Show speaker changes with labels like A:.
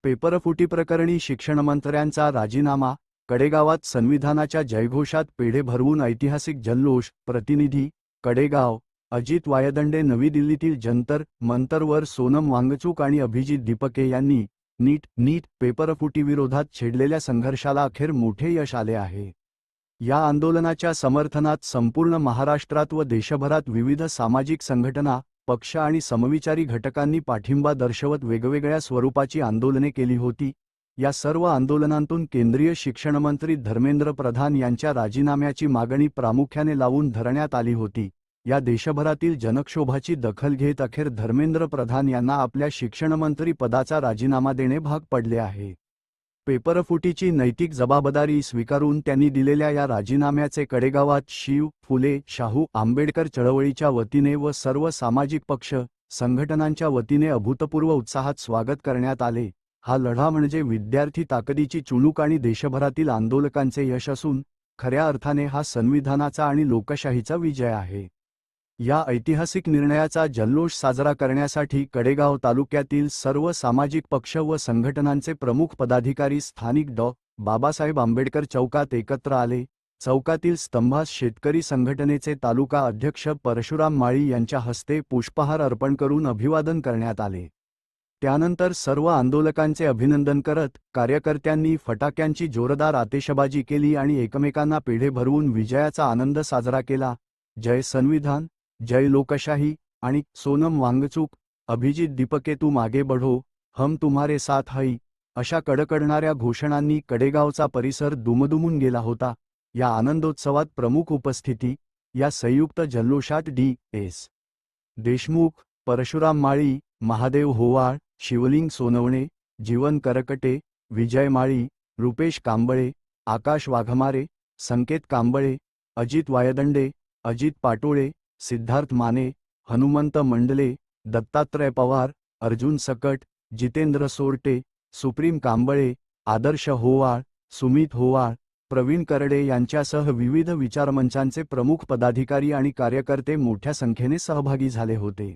A: पेपरफुटी प्रकरणी शिक्षणमंत्र्यांचा राजीनामा, कडेगावात संविधानाच्या जयघोषात पेढे भरवून ऐतिहासिक जल्लोष. प्रतिनिधी, कडेगाव. अजित वायदंडे. नवी दिल्लीतील जंतर मंतरवर सोनम वांगचूक आणि अभिजित दीपके यांनी नीट पेपरफुटीविरोधात छेडलेल्या संघर्षाला अखेर मोठे यश आले आहे. या आंदोलनाच्या समर्थनात संपूर्ण महाराष्ट्रात व देशभरात विविध सामाजिक संघटना, पक्ष आणि समविचारी घटकांनी पाठिंबा दर्शवत वेगवेगळ्या स्वरूपाची आंदोलने केली होती. या सर्व आंदोलनांतून केंद्रीय शिक्षणमंत्री धर्मेंद्र प्रधान यांच्या राजीनाम्याची मागणी प्रामुख्याने लावून धरण्यात आली होती. या देशभरातील जनक्षोभाची दखल घेत अखेर धर्मेंद्र प्रधान यांना आपल्या शिक्षणमंत्री पदाचा राजीनामा देणे भाग पडले आहे. पेपरफुटीची नैतिक जबाबदारी स्वीकारून त्यांनी दिलेल्या या राजीनाम्याचे कडेगावात शिव, फुले, शाहू आंबेडकर चळवळीच्या वतीने व सर्व सामाजिक पक्ष, संघटनांच्या वतीने अभूतपूर्व उत्साहात स्वागत करण्यात आले. हा लढा म्हणजे विद्यार्थी ताकदीची चुणूक आणि देशभरातील आंदोलकांचे यश असून खऱ्या अर्थाने हा संविधानाचा आणि लोकशाहीचा विजय आहे. या ऐतिहासिक निर्णयाचा जल्लोष साजरा करण्यासाठी कडेगाव तालुक्यातील सर्व सामाजिक पक्ष व संघटनांचे प्रमुख पदाधिकारी स्थानिक बाबासाहेब आंबेडकर चौकात एकत्र आले. चौकातील स्तंभास शेतकरी संघटनेचे तालुका अध्यक्ष परशुराम माळी यांच्या हस्ते पुष्पहार अर्पण करून अभिवादन करण्यात आले. त्यानंतर सर्व आंदोलकांचे अभिनंदन करत कार्यकर्त्यांनी फटाक्यांची जोरदार आतिषबाजी केली आणि एकमेकांना पेढे भरवून विजयाचा आनंद साजरा केला. जय संविधान, जय लोकशाही आणि सोनम वांगचूक, अभिजित दीपके तुम आगे बढ़ो, हम तुम्हारे साथ हई अशा कडकडणाऱ्या घोषणांनी कडेगावचा परिसर दुमदुमून गेला होता. या आनंदोत्सवात प्रमुख उपस्थिती. या संयुक्त जल्लोषात डी.एस. देशमुख, परशुराम माळी, महादेव होवाळ, शिवलिंग सोनवणे, जीवन करकटे, विजय माळी, रुपेश कांबळे, आकाश वाघमारे, संकेत कांबळे, अजित वायदंडे, अजित पाटोळे, सिद्धार्थ माने, हनुमंत मंडले, दत्तात्रय पवार, अर्जुन सकट, जितेंद्र सोरटे, सुप्रीम कांबळे, आदर्श होवाळ, सुमित होवाळ, प्रवीण करडे यांच्यासह विविध विचारमंचांचे प्रमुख पदाधिकारी आणि कार्यकर्ते मोठ्या संख्येने सहभागी झाले होते.